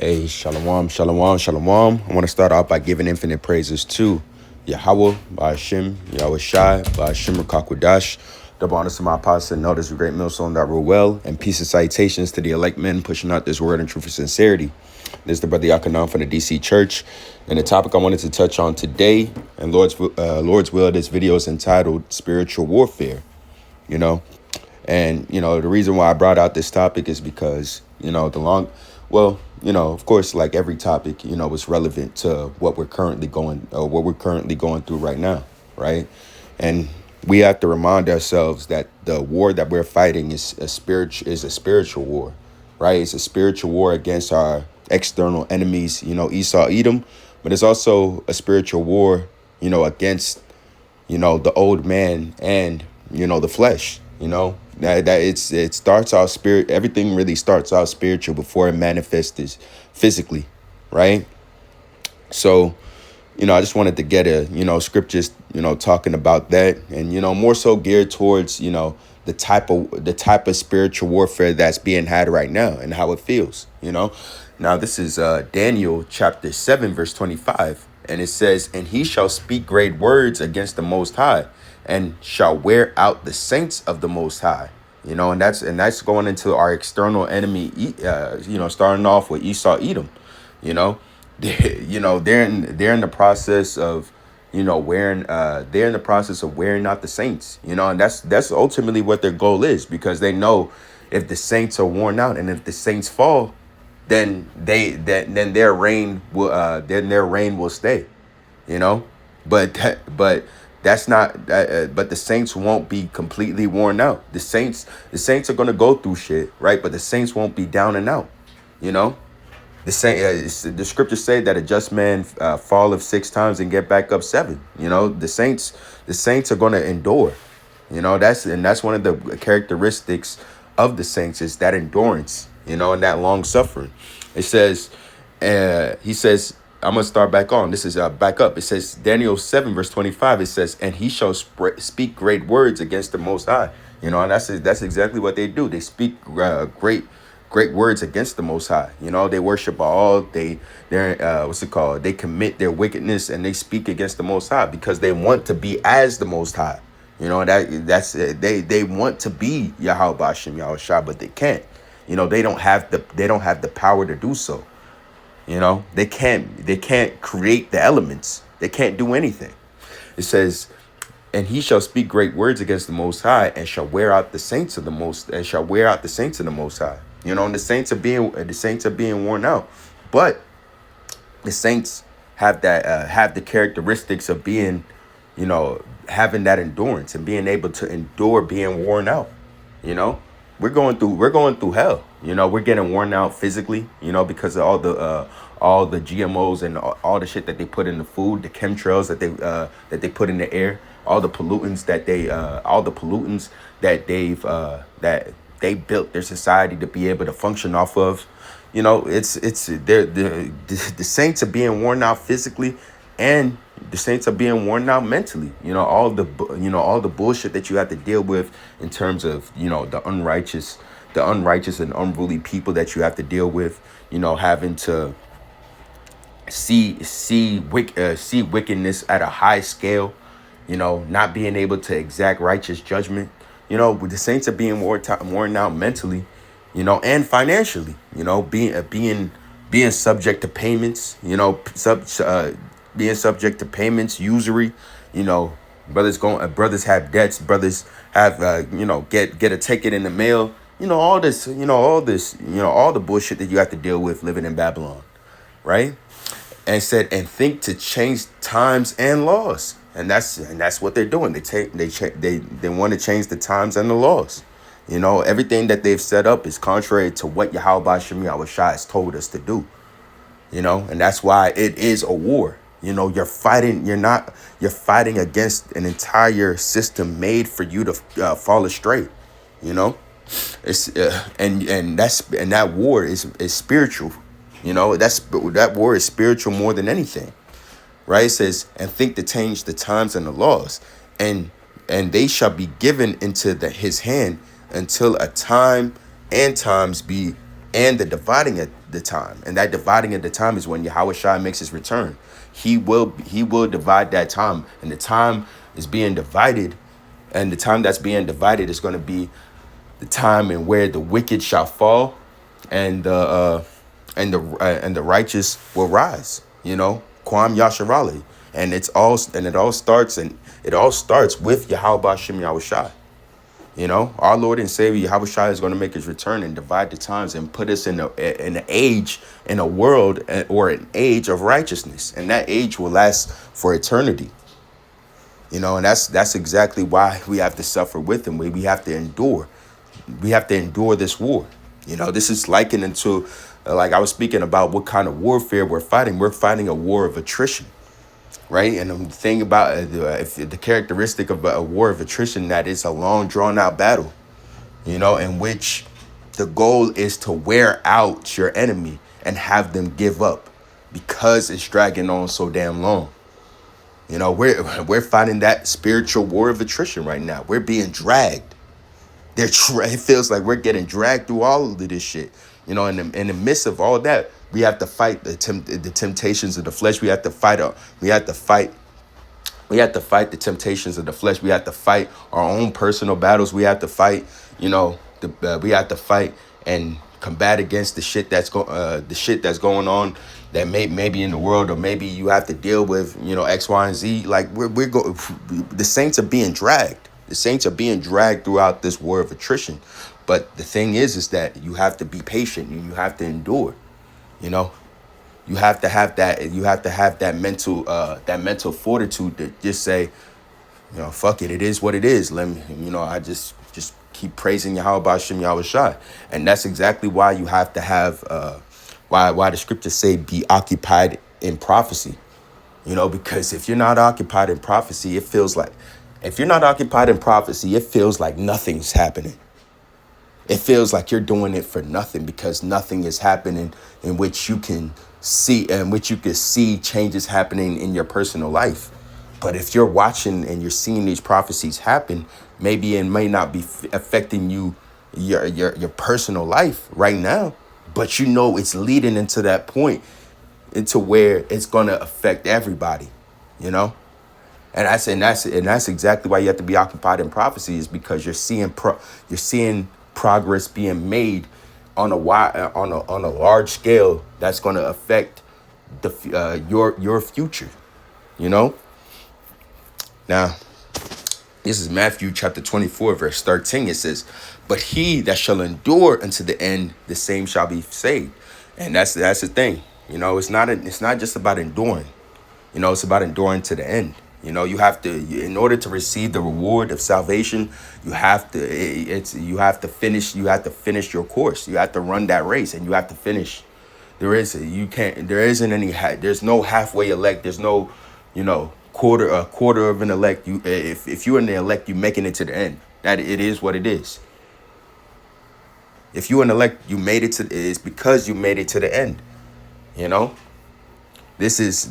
Hey, shalom, shalom, shalom. I want to start off by giving infinite praises to Yahweh, Ba'ashim, Yahweh Shai, Ba'ashim Rakakwadash. Double honors to my apostle and elders of Great Millstone that rule well, and peace and salutations to the elect men pushing out this word in truth and sincerity. This is the brother Yakanan from the DC Church, and the topic I wanted to touch on today, and Lord's will, this video is entitled Spiritual Warfare. And the reason why I brought out this topic is because of course, like every topic, is relevant to what we're currently going through right now, right? And we have to remind ourselves that the war that we're fighting is a spiritual war, right? It's a spiritual war against our external enemies, Esau, Edom, but it's also a spiritual war, against the old man and the flesh. It starts out spirit. Everything really starts out spiritual before it manifests physically, right? So I just wanted to get scriptures talking about that, and more so geared towards the type of spiritual warfare that's being had right now and how it feels. Now this is Daniel chapter 7 verse 25, and it says, "And he shall speak great words against the Most High, and shall wear out the saints of the Most High." And that's going into our external enemy. Starting off with Esau, Edom. They're in the process of wearing out the saints. And that's ultimately what their goal is, because they know if the saints are worn out and if the saints fall, then their reign will stay. But that's not. But the saints won't be completely worn out. The saints are gonna go through shit, right? But the saints won't be down and out. The scriptures say that a just man falleth 6 times and get back up 7. The saints are gonna endure. That's one of the characteristics of the saints, is that endurance. And that long suffering. It says, he says, I'm going to start back on. This is back up. It says, Daniel 7 verse 25, it says, "And he shall speak great words against the Most High." And that's exactly what they do. They speak great words against the Most High. They worship Baal. They commit their wickedness, and they speak against the Most High because they want to be as the Most High. They want to be Yahweh Ba'ashim, Yahweh Shah, but they can't. They don't have the power to do so. They can't create the elements. They can't do anything. It says, "And he shall speak great words against the Most High, and shall wear out the saints of the Most High." And the saints are being worn out. But the saints have the characteristics of being, having that endurance and being able to endure being worn out. We're going through hell. We're getting worn out physically, because of all the GMOs and all the shit that they put in the food, the chemtrails that they put in the air, all the pollutants that they built their society to be able to function off of. The saints are being worn out physically, and the saints are being worn out mentally. All the bullshit that you have to deal with in terms of the unrighteous and unruly people that you have to deal with. Having to see wickedness at a high scale. Not being able to exact righteous judgment. The saints are being worn out mentally, and financially. Being subject to payments. Being subject to payments, usury. Brothers have debts. Brothers have get a ticket in the mail. All the bullshit that you have to deal with living in Babylon, right? And said, "And think to change times and laws." And that's what they're doing. They want to change the times and the laws. Everything that they've set up is contrary to what Yahweh Ba'ashim Yahweh Shai has told us to do. And that's why it is a war. You're fighting against an entire system made for you to fall astray. It's and that war is spiritual. That war is spiritual more than anything. Right? It says, "And think to change the times and the laws, and they shall be given into his hand until a time and times be, and the the time. And that dividing of the time is when Yahweh Shai makes his return. He will divide that time. And the time is being divided. And the time that's being divided is going to be the time in where the wicked shall fall, and the righteous will rise. Kwam Yasharali, and it all starts with Yahweh Bashem Yahweh Shai. Our Lord and Savior Yahweh Shai is going to make his return and divide the times and put us in an age, in a world, or an age of righteousness, and that age will last for eternity. And that's exactly why we have to suffer with him. We have to endure. We have to endure this war. This is likened into, like I was speaking about, what kind of warfare we're fighting. We're fighting a war of attrition, right? And the thing about if the characteristic of a war of attrition, that is a long, drawn out battle, in which the goal is to wear out your enemy and have them give up because it's dragging on so damn long. We're fighting that spiritual war of attrition right now. We're being dragged. It feels like we're getting dragged through all of this shit. In the midst of all that, we have to fight the temptations of the flesh. We have to fight the temptations of the flesh. We have to fight our own personal battles. We have to fight, we have to fight and combat against the shit that's going on that maybe in the world, or maybe you have to deal with, X, Y, and Z. Like the saints are being dragged. The saints are being dragged throughout this war of attrition. But the thing is that you have to be patient and you have to endure. You have to have that. You have to have that mental fortitude to just say, fuck it. It is what it is. Let me, I just keep praising Yahweh Bashem Yahweh Shai. And that's exactly why you have to have, why the scriptures say be occupied in prophecy. Because if you're not occupied in prophecy, it feels like nothing's happening. It feels like you're doing it for nothing, because nothing is happening in which you can see changes happening in your personal life. But if you're watching and you're seeing these prophecies happen, maybe it may not be affecting your personal life right now, but it's leading into that point, into where it's going to affect everybody, And that's exactly why you have to be occupied in prophecy, is because you're seeing progress being made on a large scale that's going to affect your future. Now, this is Matthew chapter 24, verse 13. It says, "But he that shall endure unto the end, the same shall be saved." And that's the thing. It's not just about enduring. It's about enduring to the end. You have to, in order to receive the reward of salvation, you have to finish your course. You have to run that race, and you have to finish. There's no halfway elect. There's no, a quarter of an elect. If you're in the elect, you're making it to the end. That it is what it is. If you're an elect, it's because you made it to the end. This is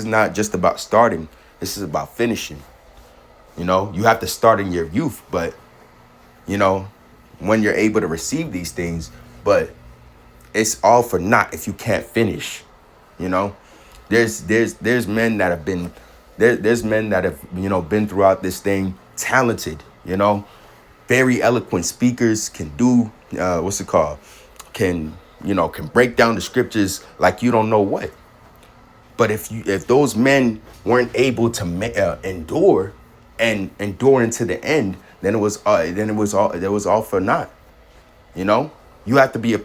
not just about starting. This is about finishing. You have to start in your youth, but when you're able to receive these things, but it's all for naught if you can't finish. There's men that have been been throughout this thing, talented, very eloquent speakers, can do can break down the scriptures like you don't know what. But if those men weren't able to endure into the end, then it was all for naught. You have to be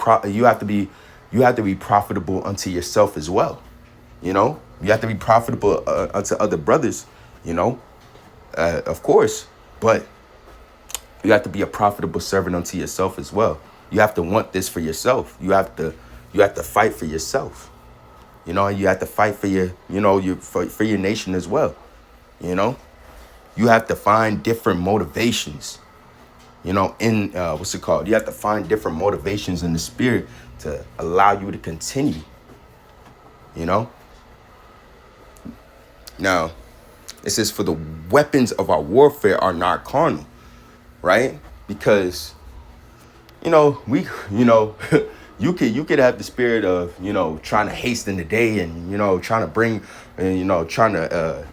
profitable unto yourself as well. You have to be profitable unto other brothers. Of course, but you have to be a profitable servant unto yourself as well. You have to want this for yourself. You have to fight for yourself. You have to fight for for your nation as well. You have to find different motivations. You have to find different motivations in the spirit to allow you to continue. Now, it says, "For the weapons of our warfare are not carnal," right? Because You could have the spirit of, trying to hasten the day, and trying to bring, and trying to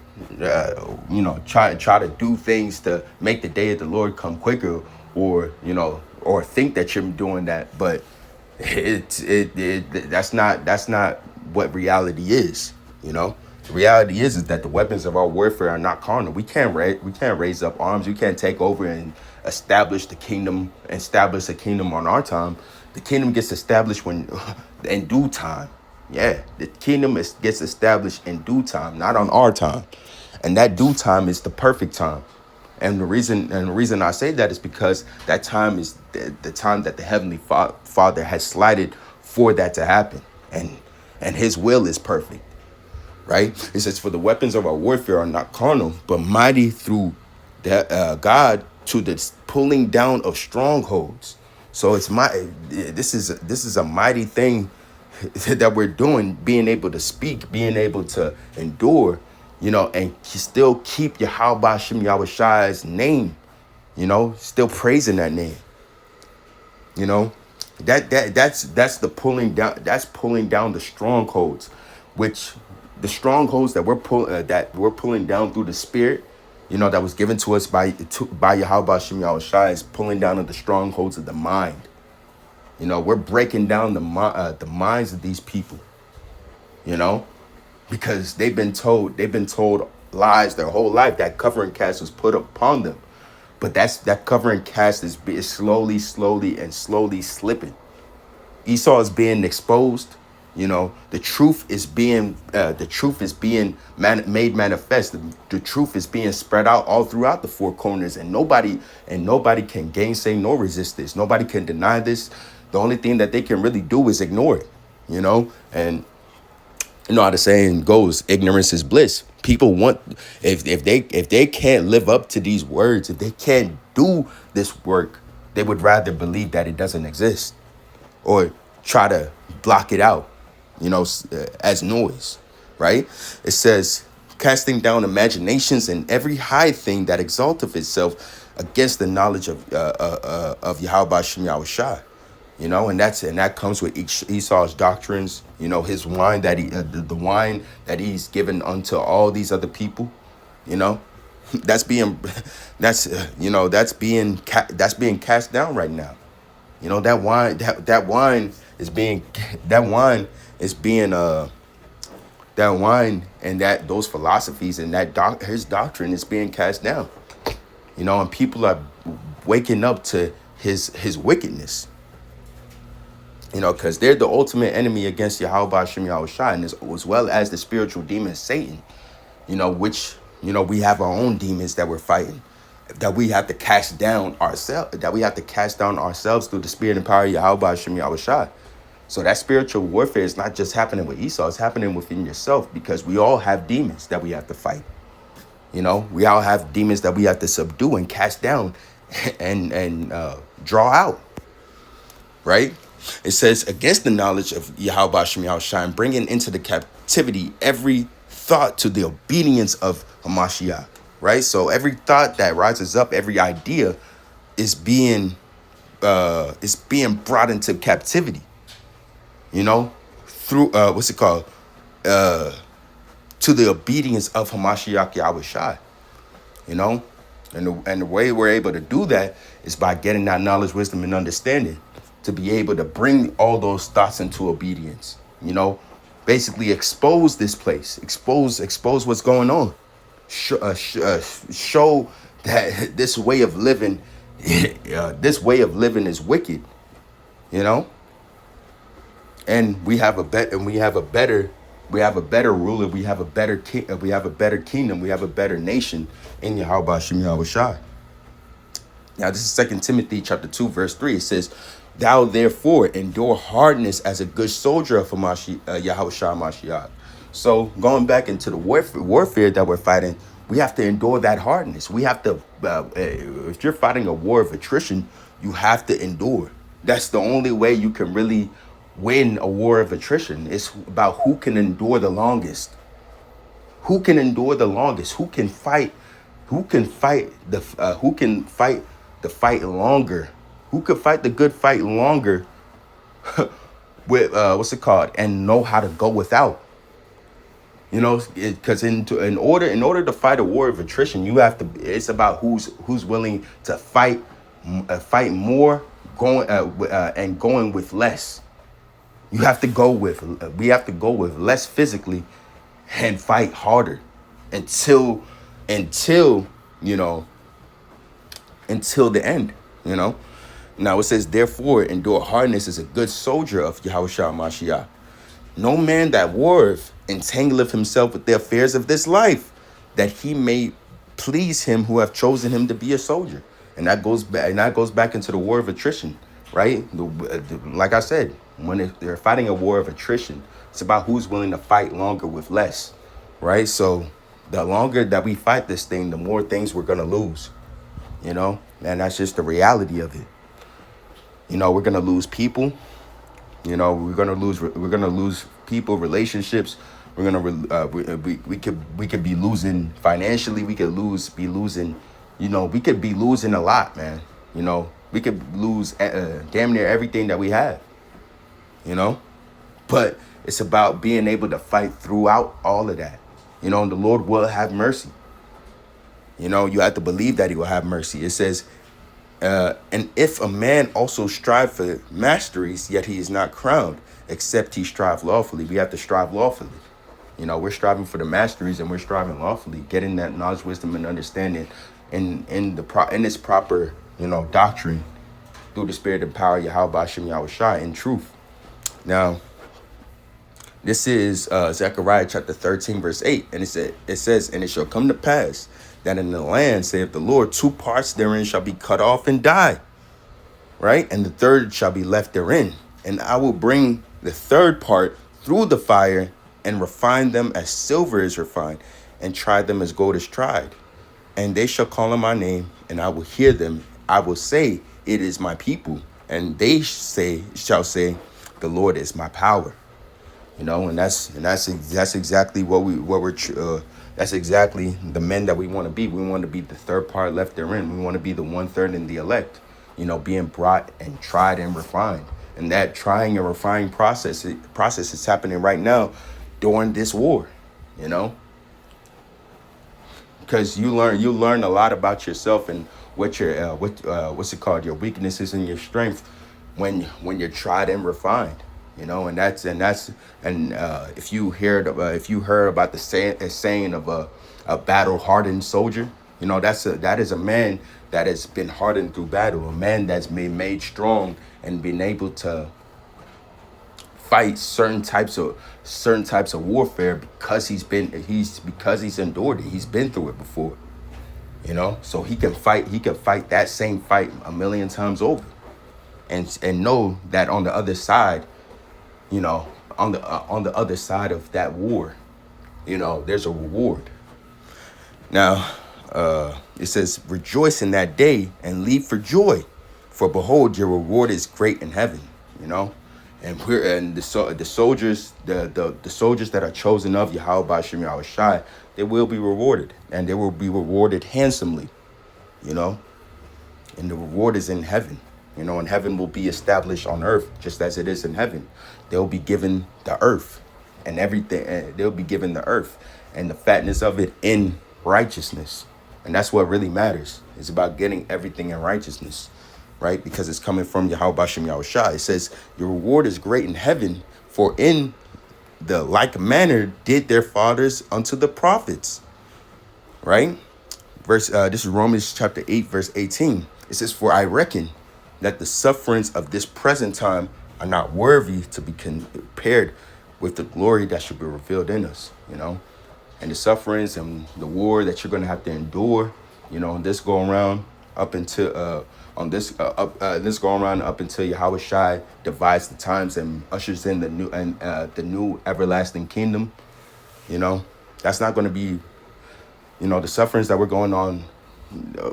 try to do things to make the day of the Lord come quicker, or or think that you're doing that, but that's not what reality is. The reality is that the weapons of our warfare are not carnal. We can't raise up arms. We can't take over and establish a kingdom on our time. The kingdom gets established when in due time. Yeah, the kingdom gets established in due time, not on our time. And that due time is the perfect time. And the reason I say that is because that time is the time that the Heavenly Father has slided for that to happen. And his will is perfect, right? It says, for the weapons of our warfare are not carnal, but mighty through God to the pulling down of strongholds. So this is a mighty thing that we're doing, being able to speak, being able to endure, and still keep Yahweh Shem Yahushai's name, still praising that name, you know. That's the pulling down the strongholds, which the strongholds that we're pulling down through the Spirit, that was given to us by Yahweh Shem Yahushai, is pulling down of the strongholds of the mind. We're breaking down the minds of these people, because they've been told lies their whole life. That covering cast was put upon them, but that covering cast is slowly and slowly slipping. Esau is being exposed. The truth is being made manifest. The truth is being spread out all throughout the four corners, and nobody can gainsay nor resist this. Nobody can deny this. The only thing that they can really do is ignore it. And how the saying goes, ignorance is bliss. People want, if they can't live up to these words, if they can't do this work, they would rather believe that it doesn't exist, or try to block it out, as noise, right? It says, casting down imaginations and every high thing that exalteth itself against the knowledge of Yahweh Shem Yahushai. And that comes with Esau's doctrines. His wine the wine that he's given unto all these other people. That's being cast down right now. That wine and those philosophies and his doctrine is being cast down. And people are waking up to his wickedness. Because they're the ultimate enemy against Yahweh Shem Yahushai, and as well as the spiritual demon Satan, which, we have our own demons that we're fighting, that we have to cast down ourselves through the spirit and power of Yahweh Shem Yahushai. So that spiritual warfare is not just happening with Esau, it's happening within yourself, because we all have demons that we have to fight. We all have demons that we have to subdue and cast down and draw out, right? It says, against the knowledge of Yahweh Shem Yahushai, bringing into the captivity every thought to the obedience of Hamashiach, right? So every thought that rises up, every idea is being brought into captivity, through what's it called? To the obedience of Hamashiach Yahushai, and the way we're able to do that is by getting that knowledge, wisdom, and understanding, to be able to bring all those thoughts into obedience. Basically expose this place, expose what's going on, show that this way of living is wicked, and we have a better ruler, we have a better kingdom, we have a better nation in Yahweh Shem Yahushai. Now this is 2 Timothy chapter 2 verse 3. It says, thou therefore endure hardness as a good soldier of Yahushua Mashiach. So going back into the warfare that we're fighting, we have to endure that hardness. We have to, if you're fighting a war of attrition, you have to endure. That's the only way you can really win a war of attrition. It's about who can endure the longest. Who can endure the longest? Who can fight the fight longer? Who could fight the good fight longer with what's it called, and know how to go without. You know, because in order to fight a war of attrition, you have to. It's about who's willing to fight more, and going with less. You have to go with. We have to go with less physically, and fight harder, until until you know until the end. You know. Now it says, therefore, endure hardness as a good soldier of Yahushua Mashiach. No man that warreth entangleth himself with the affairs of this life, that he may please him who have chosen him to be a soldier. And that goes back. And that goes back into the war of attrition, right? Like I said, when they're fighting a war of attrition, it's about who's willing to fight longer with less, right? So the longer that we fight this thing, the more things we're gonna lose, and that's just the reality of it. We're gonna lose people. We're gonna lose people, relationships. We're gonna we could be losing financially. We could be losing. We could be losing a lot, man. We could lose damn near everything that we have. But it's about being able to fight throughout all of that. And the Lord will have mercy. You have to believe that He will have mercy. It says, and if a man also strive for masteries, yet he is not crowned, except he strive lawfully. We have to strive lawfully. We're striving for the masteries, and we're striving lawfully, getting that knowledge, wisdom, and understanding in its proper, doctrine, through the spirit and power of Yahweh Hashem Yahushua in truth. Now, this is Zechariah chapter 13, verse 8. And it says, and it shall come to pass that in the land, saith the Lord, 2 parts therein shall be cut off and die, right? And the third shall be left therein. And I will bring the third part through the fire and refine them as silver is refined, and try them as gold is tried. And they shall call on my name, and I will hear them. I will say, it is my people. And they shall say, the Lord is my power. And that's exactly that's exactly the men that we want to be. We want to be the third part left therein. We want to be the 1/3 in the elect, being brought and tried and refined. And that trying and refining process is happening right now during this war, because you learn a lot about yourself and what your what's it called, your weaknesses and your strength when you're tried and refined. And if you heard about the saying of a battle hardened soldier, that is a man that has been hardened through battle, a man that's been made strong and been able to fight certain types of warfare because he's endured it. He's been through it before, so he can fight that same fight a million times over, and know that on the other side, on the other side of that war, there's a reward. Now, it says, rejoice in that day and leap for joy, for behold, your reward is great in heaven. And the soldiers that are chosen of Yahweh Hashem Yahushua, they will be rewarded, and they will be rewarded handsomely. And the reward is in heaven. And heaven will be established on earth just as it is in heaven. They'll be given the earth and everything. They'll be given the earth and the fatness of it in righteousness. And that's what really matters. It's about getting everything in righteousness, right? Because it's coming from Yahweh Hashem Yahushua. It says, your reward is great in heaven, for in the like manner did their fathers unto the prophets, right? This is Romans chapter 8, verse 18. It says, for I reckon that the sufferings of this present time are not worthy to be compared with the glory that should be revealed in us, and the sufferings and the war that you're going to have to endure, this go around up until this go around up until Yahweh Shai divides the times and ushers in the new everlasting kingdom. That's not going to be, the sufferings that were going on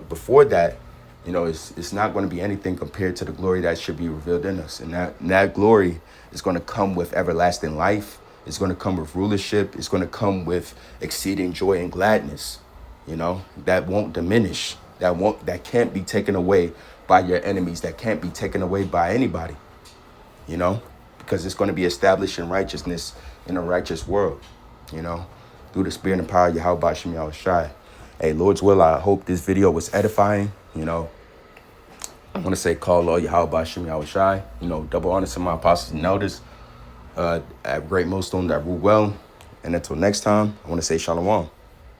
before that. It's not going to be anything compared to the glory that should be revealed in us. And that glory is going to come with everlasting life. It's going to come with rulership. It's going to come with exceeding joy and gladness, that won't diminish, that can't be taken away by your enemies, that can't be taken away by anybody, because it's going to be establishing righteousness in a righteous world, you know, through the spirit and power of Yahweh Bashim Yahushai. Hey, Lord's will, I hope this video was edifying. You know, I want to say call all Yahweh Bashim Yahushai. You know, double honor to my apostles and elders at Great Millstone that rule well. And until next time, I want to say shalom.